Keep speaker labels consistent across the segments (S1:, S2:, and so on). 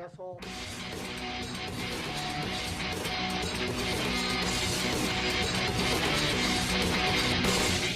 S1: asshole.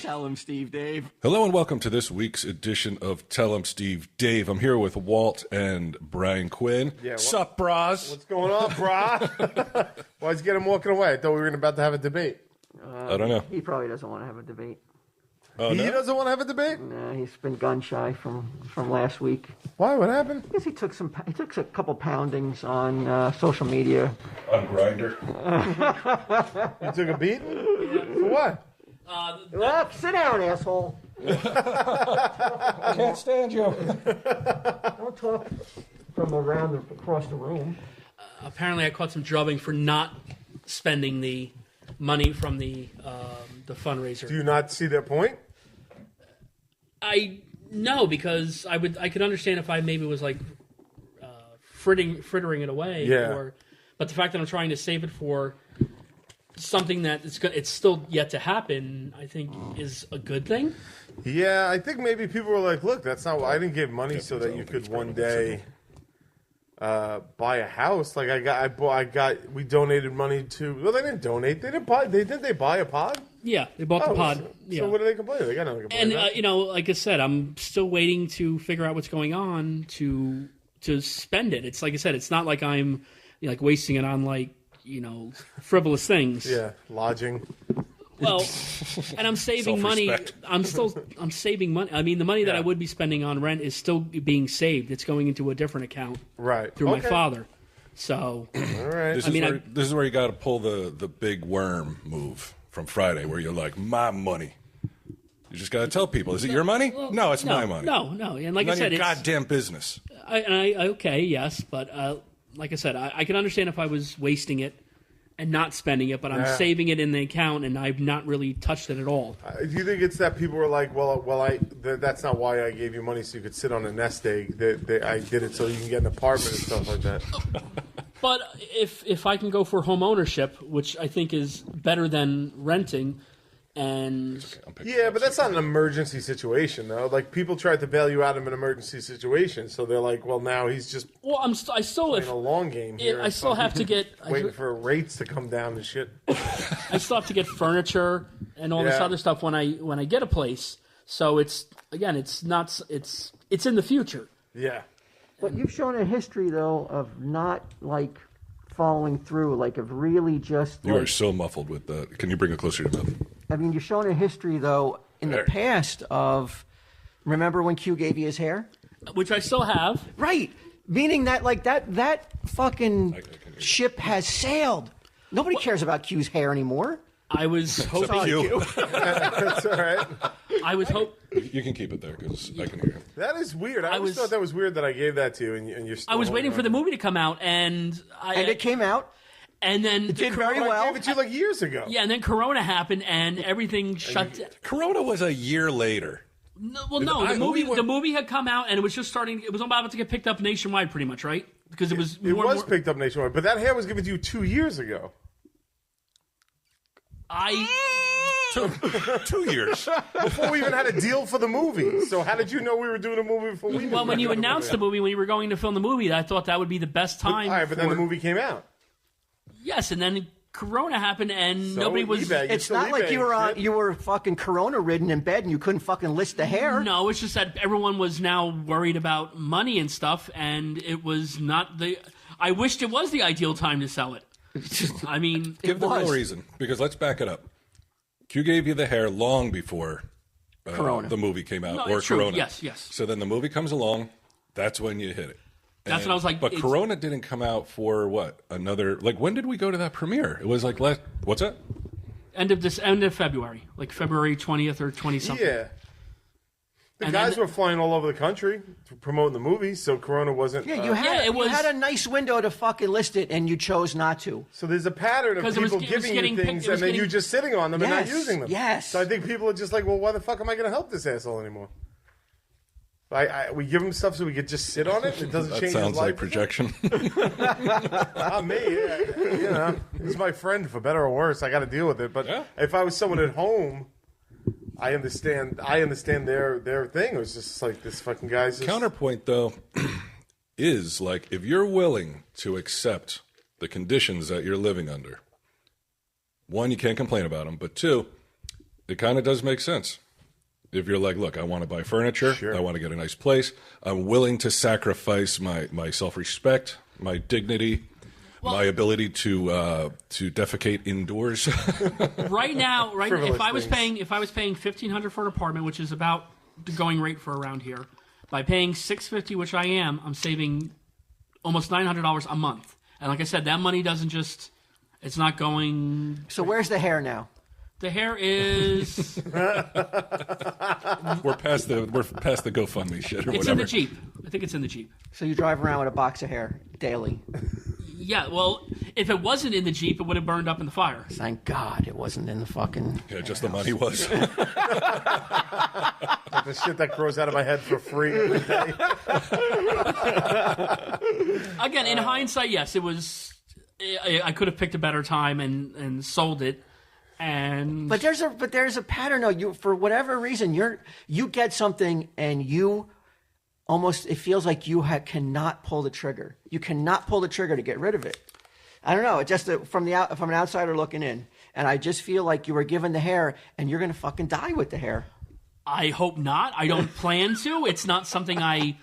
S1: Tell him, Steve Dave.
S2: Hello and welcome to this week's edition of Tell 'em Steve Dave. I'm here with Walt and Brian Quinn.
S3: Yeah,
S2: Sup, bras?
S3: What's going on, brah? Why'd you get him walking away? I thought we were about to have a debate.
S2: I don't know.
S1: He probably doesn't want to have a debate.
S2: Oh,
S3: He
S2: no?
S3: doesn't want to have a debate?
S1: Nah, he's been gun shy from last week.
S3: Why? What happened?
S1: I guess he took a couple poundings on social media.
S2: On Grindr.
S3: You took a beating? For what?
S1: Look, sit down, asshole.
S2: I can't stand you.
S1: Don't talk from across the room.
S4: Apparently, I caught some drubbing for not spending the money from the fundraiser.
S3: Do you not see their point?
S4: No, because I could understand if I maybe was like frittering it away.
S3: Yeah.
S4: But the fact that I'm trying to save it for something that it's still yet to happen, I think is a good thing.
S3: Yeah, I think maybe people were like, look, that's not why I didn't give money so that you could one day buy a house. Like we donated money to, well, they didn't donate. Did they buy a pod?
S4: Yeah, they bought the pod.
S3: So what do they complain? They got nothing to complain about.
S4: And like I said, I'm still waiting to figure out what's going on to spend it. It's like I said, it's not like I'm like wasting it on like frivolous things.
S3: Yeah, lodging.
S4: Well, and I'm saving money.
S2: Self-respect.
S4: I'm saving money. I mean, the money that I would be spending on rent is still being saved. It's going into a different account,
S3: Right.
S4: through my
S3: Okay.
S4: father. So,
S3: All right.
S2: This is where you got to pull the big worm move from Friday, where you're like, my money. You just got to tell people, is it your money? No, it's my money.
S4: No, and like I
S2: None
S4: said,
S2: of your
S4: it's
S2: goddamn business.
S4: okay, yes, but like I said, I can understand if I was wasting it and not spending it, but I'm saving it in the account, and I've not really touched it at all.
S3: Do you think it's that people were like, that's not why I gave you money so you could sit on a nest egg. I did it so you can get an apartment and stuff like that.
S4: But if I can go for home ownership, which I think is better than renting, and
S3: Yeah, but that's not an emergency situation, though. Like, people tried to bail you out of an emergency situation, so they're like, well, now he's just
S4: well, I still
S3: playing a long game here.
S4: I still have to get
S3: waiting for rates to come down and shit.
S4: I still have to get furniture and all this
S3: Yeah.
S4: other stuff when I get a place. So it's in the future.
S3: Yeah.
S1: But you've shown a history, though, of not, like, following through, like, of really just...
S2: You
S1: like,
S2: are so muffled with that. Can you bring it closer to your mouth?
S1: I mean, you've shown a history, though, in the
S2: There.
S1: past of... Remember when Q gave you his hair?
S4: Which I still have.
S1: Right. Meaning that, like, that fucking
S2: I can hear you.
S1: ship has sailed. Nobody cares about Q's hair anymore.
S4: I was hoping.
S2: You.
S3: That's all right.
S4: I was hope.
S2: You can keep it there because I can hear you.
S3: That is weird. I always thought that was weird that I gave that to you, and you're still
S4: I was waiting
S3: holding
S4: for the
S3: on.
S4: movie to come out, and
S1: It came out.
S4: and then
S1: It did very
S3: But I
S1: well.
S3: gave it to you like years ago.
S4: Yeah, and then Corona happened, and everything shut.
S2: Corona was a year later.
S4: No, the movie had come out, and it was just starting. It was about to get picked up nationwide, pretty much, right? Because it was.
S3: It was picked up nationwide, but that hair was given to you 2 years ago.
S2: Two years.
S3: Before we even had a deal for the movie. So how did you know we were doing a movie before we
S4: Well, when you announced the movie, when you were going to film the movie, I thought that would be the best time.
S3: All right, but then the movie came out.
S4: Yes, and then Corona happened, and
S3: So
S4: nobody was.
S3: eBay.
S1: It's
S3: still
S1: not like
S3: eBaying shit.
S1: you were fucking corona-ridden in bed and you couldn't fucking list the hair.
S4: No, it's just that everyone was now worried about money and stuff, and it was not the. I wished it was the ideal time to sell it. I mean,
S2: Give the real
S1: was.
S2: reason, because let's back it up. Q gave you the hair long before
S1: Corona.
S2: the movie came out,
S4: No,
S2: or
S4: it's true.
S2: Corona.
S4: Yes.
S2: So then the movie comes along. That's when you hit it.
S4: That's what I was like,
S2: But
S4: it's-
S2: Corona didn't come out for what? Another, like, when did we go to that premiere? It was like what's that?
S4: end of February, like February 20th or 20 something.
S3: Yeah. The
S4: And
S3: guys
S4: then-
S3: were flying all over the country to promote the movie, so Corona wasn't.
S1: Yeah, you had
S4: it
S1: you
S4: was-
S1: had a nice window to fucking list it, and you chose not to.
S3: So there's a pattern of
S4: 'Cause it was-
S3: people
S4: it was
S3: giving
S4: getting
S3: you things
S4: picked- it was
S3: and then
S4: getting-
S3: you just sitting on them and not
S1: Yes,
S3: using them.
S1: yes.
S3: So I think people are just like, well, why the fuck am I going to help this asshole anymore? We give him stuff so we could just sit on it. It doesn't
S2: That
S3: change
S2: sounds
S3: his life.
S2: like projection.
S3: Not me. Yeah. He's my friend for better or worse. I got to deal with it. But
S2: Yeah.
S3: if I was someone at home, I understand their thing. It was just like this fucking guy's just,
S2: Counterpoint, though, is like, if you're willing to accept the conditions that you're living under, one, you can't complain about them, but two, it kind of does make sense. If you're like, look, I want to buy furniture, I want to get a nice place, I'm willing to sacrifice my self-respect, my dignity, my ability to defecate indoors.
S4: Right now,
S3: Frivolous
S4: if I was paying $1,500 for an apartment, which is about the going rate for around here, by paying $650, which I am, I'm saving almost $900 a month. And like I said, that money doesn't just, it's not going.
S1: So where's the hair now?
S4: The hair is.
S2: We're past the GoFundMe shit or
S4: It's
S2: whatever.
S4: in the Jeep. I think it's in the Jeep.
S1: So you drive around with a box of hair daily.
S4: Yeah, well, if it wasn't in the Jeep, it would have burned up in the fire.
S1: Thank God it wasn't in the fucking.
S2: Yeah, just the money was.
S3: The shit that grows out of my head for free every day.
S4: Again, in hindsight, yes, it was. I could have picked a better time and sold it. And
S1: But there's a pattern though. You, for whatever reason, you get something and you almost, it feels like you cannot pull the trigger. You cannot pull the trigger to get rid of it. I don't know. It just from an outsider looking in, and I just feel like you were given the hair and you're gonna fucking die with the hair.
S4: I hope not. I don't plan to. It's not something I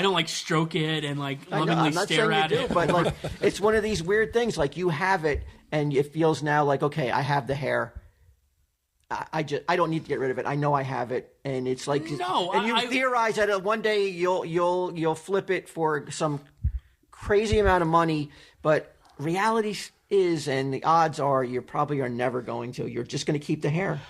S4: don't like stroke it and like lovingly
S1: I'm not
S4: stare
S1: saying
S4: at
S1: you
S4: it.
S1: do, but like it's one of these weird things. Like you have it, and it feels now like, okay, I have the hair. I don't need to get rid of it. I know I have it, and it's like
S4: No,
S1: And you theorize that one day you'll flip it for some crazy amount of money, but reality is, and the odds are, you probably are never going to. You're just going to keep the hair.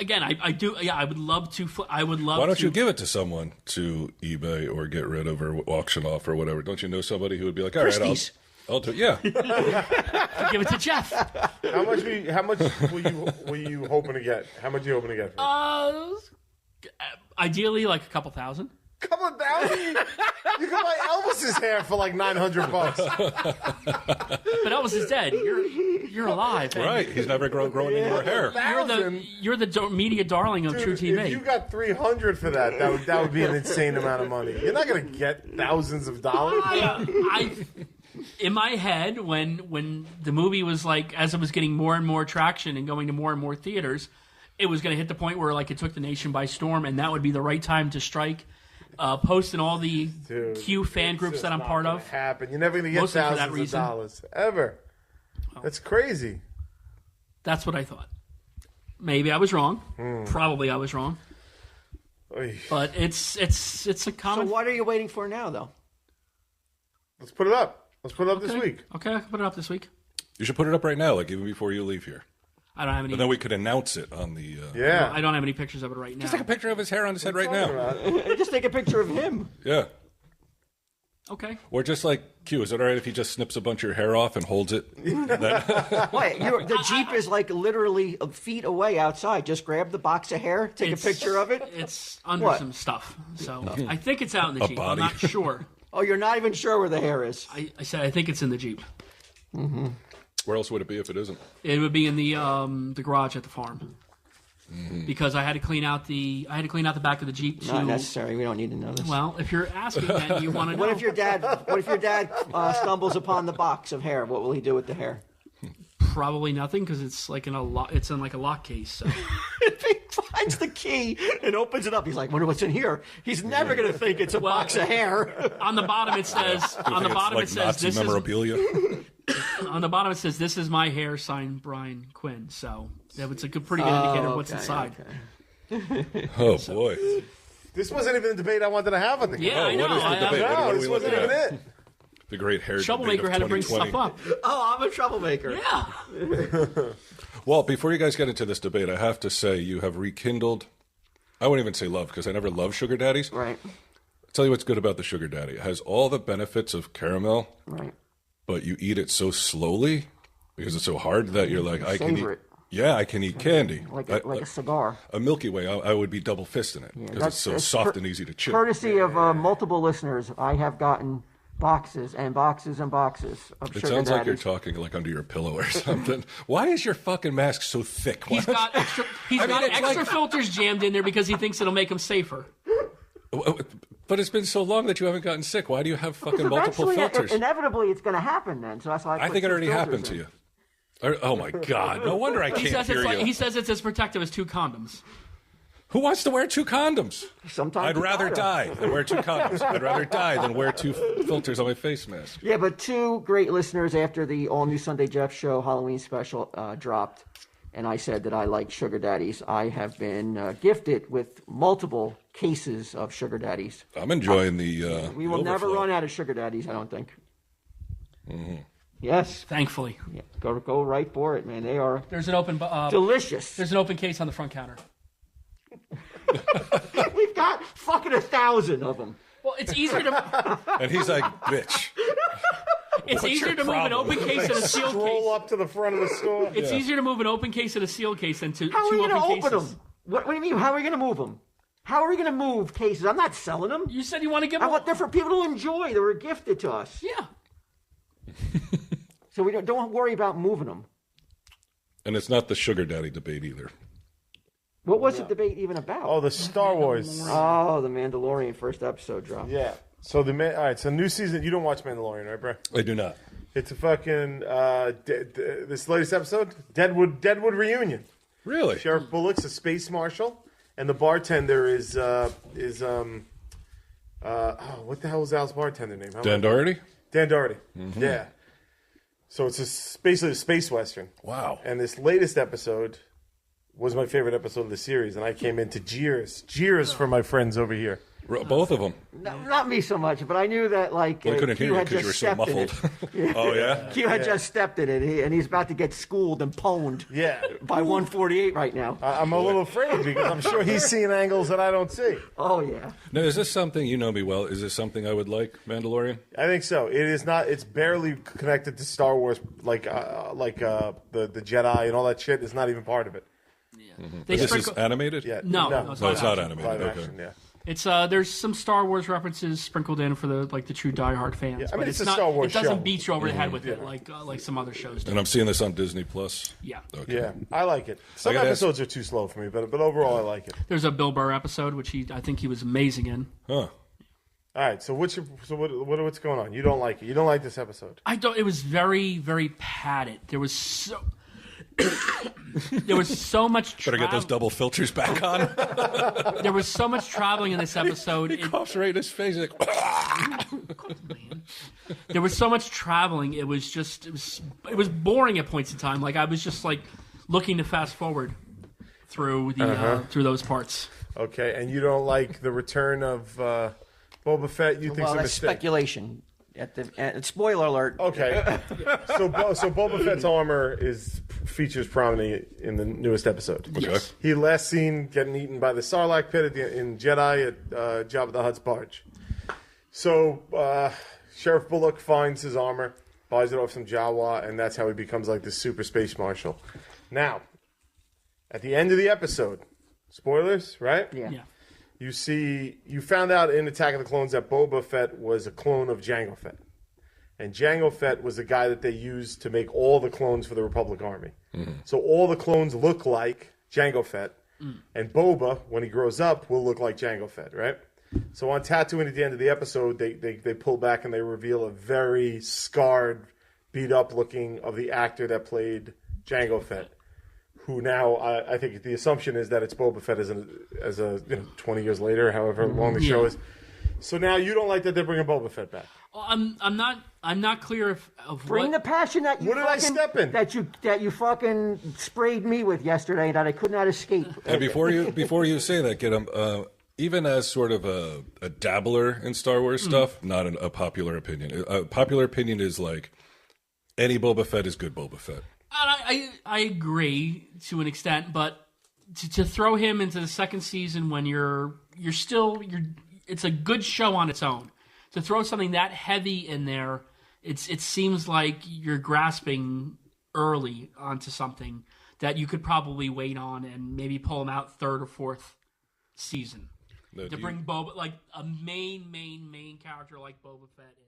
S4: Again, I do. Yeah, I would love to. I would love.
S2: Why don't
S4: to,
S2: you give it to someone to eBay or get rid of or auction off or whatever? Don't you know somebody who would be like, all right,
S1: Christie's.
S2: I'll do it. Yeah.
S4: give it to Jeff?
S3: How much were you hoping to get? How much are you hoping to get for it?
S4: Ideally, like a couple thousand.
S3: Couple of thousand? You can buy Elvis's hair for like $900.
S4: But Elvis is dead. You're alive. and
S2: Right. He's never grown any more hair.
S4: You're the media darling of True TV.
S3: If you got $300 for that would be an insane amount of money. You're not going to get thousands of dollars.
S4: In my head, when the movie was like, as it was getting more and more traction and going to more and more theaters, it was going to hit the point where like it took the nation by storm, and that would be the right time to strike. Post in all the Q fan groups that I'm part of.
S3: Happen. You're never going to get
S4: Mostly for that
S3: thousands of
S4: reason.
S3: dollars ever. That's crazy.
S4: That's what I thought. Maybe I was wrong. Probably I was wrong.
S3: Oy.
S4: But it's a
S1: So
S4: common.
S1: what are you waiting for now, though?
S3: Let's put it up. Let's put it up this week.
S4: Okay, I can put it up this week.
S2: You should put it up right now, like even before you leave here.
S4: I don't have any.
S2: And then we could announce it on the.
S3: Yeah.
S4: I don't have any pictures of it right now.
S2: Just take a picture of his hair on his head right now.
S1: Just take a picture of him.
S2: Yeah.
S4: Okay.
S2: Or just like Q. Is it all right if he just snips a bunch of your hair off and holds it?
S1: Wait, the Jeep is like literally feet away outside. Just grab the box of hair, take a picture of it.
S4: It's under
S1: What?
S4: some stuff, so I think it's out in the
S2: A
S4: Jeep.
S2: body.
S4: I'm not sure.
S1: Oh, you're not even sure where the hair is.
S4: I said I think it's in the Jeep.
S2: Where else would it be if it isn't?
S4: It would be in the garage at the farm. Because I had to clean out the back of the Jeep
S1: Not
S4: to.
S1: necessary. We don't need to know this.
S4: Well, if you're asking, then you want to know.
S1: What if your dad stumbles upon the box of hair? What will he do with the hair?
S4: Probably nothing because it's like in a it's in like a lock case. So.
S1: If he finds the key and opens it up, he's like, "Wonder what's in here." He's never going to think it's a box of hair.
S4: On the bottom it says. On the bottom
S2: It's
S4: it
S2: like
S4: says
S2: Nazi
S4: this
S2: memorabilia.
S4: is. On the bottom it says this is my hair, signed Brian Quinn. So it's a pretty good indicator of what's inside.
S1: Okay.
S2: Oh boy.
S3: This wasn't even the debate I wanted to have on the
S4: Yeah, I
S2: what
S4: know.
S2: is the debate? What
S3: No,
S2: are we
S3: this wasn't
S2: looking
S3: even
S2: at?
S3: it.
S2: The great hair
S4: Troublemaker
S2: debate
S4: had
S2: of
S4: to bring
S2: 2020.
S4: stuff up.
S1: Oh, I'm a troublemaker.
S4: Yeah.
S2: Well, before you guys get into this debate, I have to say you have rekindled. I wouldn't even say love because I never loved sugar daddies.
S1: Right.
S2: I'll tell you what's good about the sugar daddy. It has all the benefits of caramel,
S1: Right.
S2: but you eat it so slowly because it's so hard that you're like, I can eat.
S1: Savor it.
S2: Yeah, I can eat candy.
S1: Like a cigar.
S2: A Milky Way, I would be double fisting it because it's so soft and easy to chew.
S1: Courtesy of multiple listeners, I have gotten boxes and boxes and boxes of
S2: It
S1: sugar
S2: sounds like you're
S1: daddies.
S2: talking like under your pillow or something. Why is your fucking mask so thick?
S4: He's
S2: Why-
S4: got extra. He's
S2: I mean,
S4: got
S2: it's
S4: extra
S2: like-
S4: filters jammed in there because he thinks it'll make him safer.
S2: But it's been so long that you haven't gotten sick. Why do you have fucking multiple
S1: Eventually,
S2: filters?
S1: inevitably, it's going to happen then. So that's why
S2: I think it already happened to you. Oh my God! No wonder I can't hear you.
S4: He says it's as protective as 2 condoms.
S2: Who wants to wear 2 condoms?
S1: Sometimes
S2: I'd rather die than wear 2 condoms. I'd rather die than wear 2 filters on my face mask.
S1: Yeah, but 2 great listeners after the all new Sunday Jeff Show Halloween special dropped, and I said that I like sugar daddies. I have been gifted with multiple cases of sugar daddies.
S2: I'm enjoying the.
S1: We will never run out of sugar daddies, I don't think. Yes.
S4: Thankfully.
S1: Yeah, go right for it, man. They are
S4: There's an open
S1: delicious.
S4: There's an open case on the front counter.
S1: We've got fucking 1,000 of them.
S4: Well, it's easier to
S2: And he's like, bitch.
S4: it's easier to move an open case and a sealed
S3: Roll
S4: case.
S3: up to the front of the store.
S4: It's easier to move an open case and a sealed case than to
S1: How are
S4: 2
S1: we
S4: open
S1: going to
S4: cases.
S1: open them? What do you mean? How are we going to move them? How are we going to move cases? I'm not selling them.
S4: You said you want to give
S1: I
S4: them.
S1: want them for people to enjoy. They were gifted to us.
S4: Yeah.
S1: So we don't worry about moving them.
S2: And it's not the sugar daddy debate either.
S1: What was the debate even about?
S3: Oh, the Star Wars.
S1: Oh, the Mandalorian first episode dropped.
S3: Yeah. So all right. So new season. You don't watch Mandalorian, right, bro?
S2: I do not.
S3: It's a fucking this latest episode, Deadwood reunion.
S2: Really?
S3: Sheriff Bullock's a space marshal, and the bartender is what the hell was Al's bartender name?
S2: Dan Doherty?
S3: Dan Doherty. Yeah. So it's basically a space western.
S2: Wow.
S3: And this latest episode was my favorite episode of the series, and I came into jeers for my friends over here.
S2: Both of them.
S1: Not me so much, but I knew that like
S2: Well, I couldn't hear
S1: Q
S2: you
S1: had
S2: because
S1: just
S2: you were so
S1: stepped in
S2: muffled.
S1: it.
S2: Oh, yeah?
S1: Q had just stepped in it, and he's about to get schooled and pwned
S3: Yeah.
S1: by 148 right now.
S3: I'm a little afraid because I'm sure he's seeing angles that I don't see.
S1: Oh yeah.
S2: Now, is this something, you know me well, is this something I would like, Mandalorian?
S3: I think so. It is not. It's barely connected to Star Wars, like the Jedi and all that shit. It's not even part of it.
S4: They
S2: This is
S4: sprinkle.
S2: animated?
S3: Yeah.
S4: No,
S3: it's
S2: No, it's not
S3: live
S2: animated. Okay.
S3: action, yeah.
S4: It's there's some Star Wars references sprinkled in for the true diehard fans.
S3: Yeah, I
S4: but
S3: mean, it's a
S4: not,
S3: Star Wars
S4: It doesn't
S3: show.
S4: beat you over the head with it like some other shows do.
S2: And I'm seeing this on Disney Plus.
S4: Yeah.
S2: Okay.
S3: Yeah, I like it. Some
S2: gotta
S3: episodes are too slow for me, but overall, I like it.
S4: There's a Bill Burr episode which I think he was amazing in.
S2: Huh.
S3: All right, so what's going on? You don't like it. You don't like this episode.
S4: I don't. It was very, very padded. There was so much.
S2: Better get those double filters back on.
S4: There was so much traveling in this episode.
S2: He coughs right in his face. He's like,
S4: There was so much traveling. It was boring at points in time. Like I was just like looking to fast forward through through those parts.
S3: Okay, and you don't like the return of Boba Fett. You think
S1: Well,
S3: it's a
S1: that's
S3: mistake.
S1: speculation. Spoiler alert.
S3: Okay, so Boba Fett's armor features prominently in the newest episode.
S2: okay.
S3: He last seen getting eaten by the Sarlacc pit in Jedi at Jabba the Hutt's barge. So Sheriff Bullock finds his armor, buys it off some Jawa, and that's how he becomes like the super space marshal. Now, at the end of the episode, spoilers, right?
S1: Yeah.
S3: You found out in Attack of the Clones that Boba Fett was a clone of Jango Fett. And Jango Fett was the guy that they used to make all the clones for the Republic Army. So all the clones look like Jango Fett. And Boba, when he grows up, will look like Jango Fett, right? So on Tatooine at the end of the episode, they pull back and they reveal a very scarred, beat up looking of the actor that played Jango Fett. Who now, I think the assumption is that it's Boba Fett as a 20 years later, however long the show is. So now you don't like that they're bringing Boba Fett back.
S4: Well, I'm not clear of
S1: Bring the passion that you
S3: What did I step in?
S1: that you fucking sprayed me with yesterday that I could not escape.
S2: And before you say that, Git'em, even as sort of a dabbler in Star Wars stuff, not a popular opinion. A popular opinion is like, any Boba Fett is good Boba Fett.
S4: I agree to an extent, but to throw him into the second season when it's a good show on its own. To throw something that heavy in there, it seems like you're grasping early onto something that you could probably wait on and maybe pull him out third or fourth season. To bring Boba, like a main character like Boba Fett in.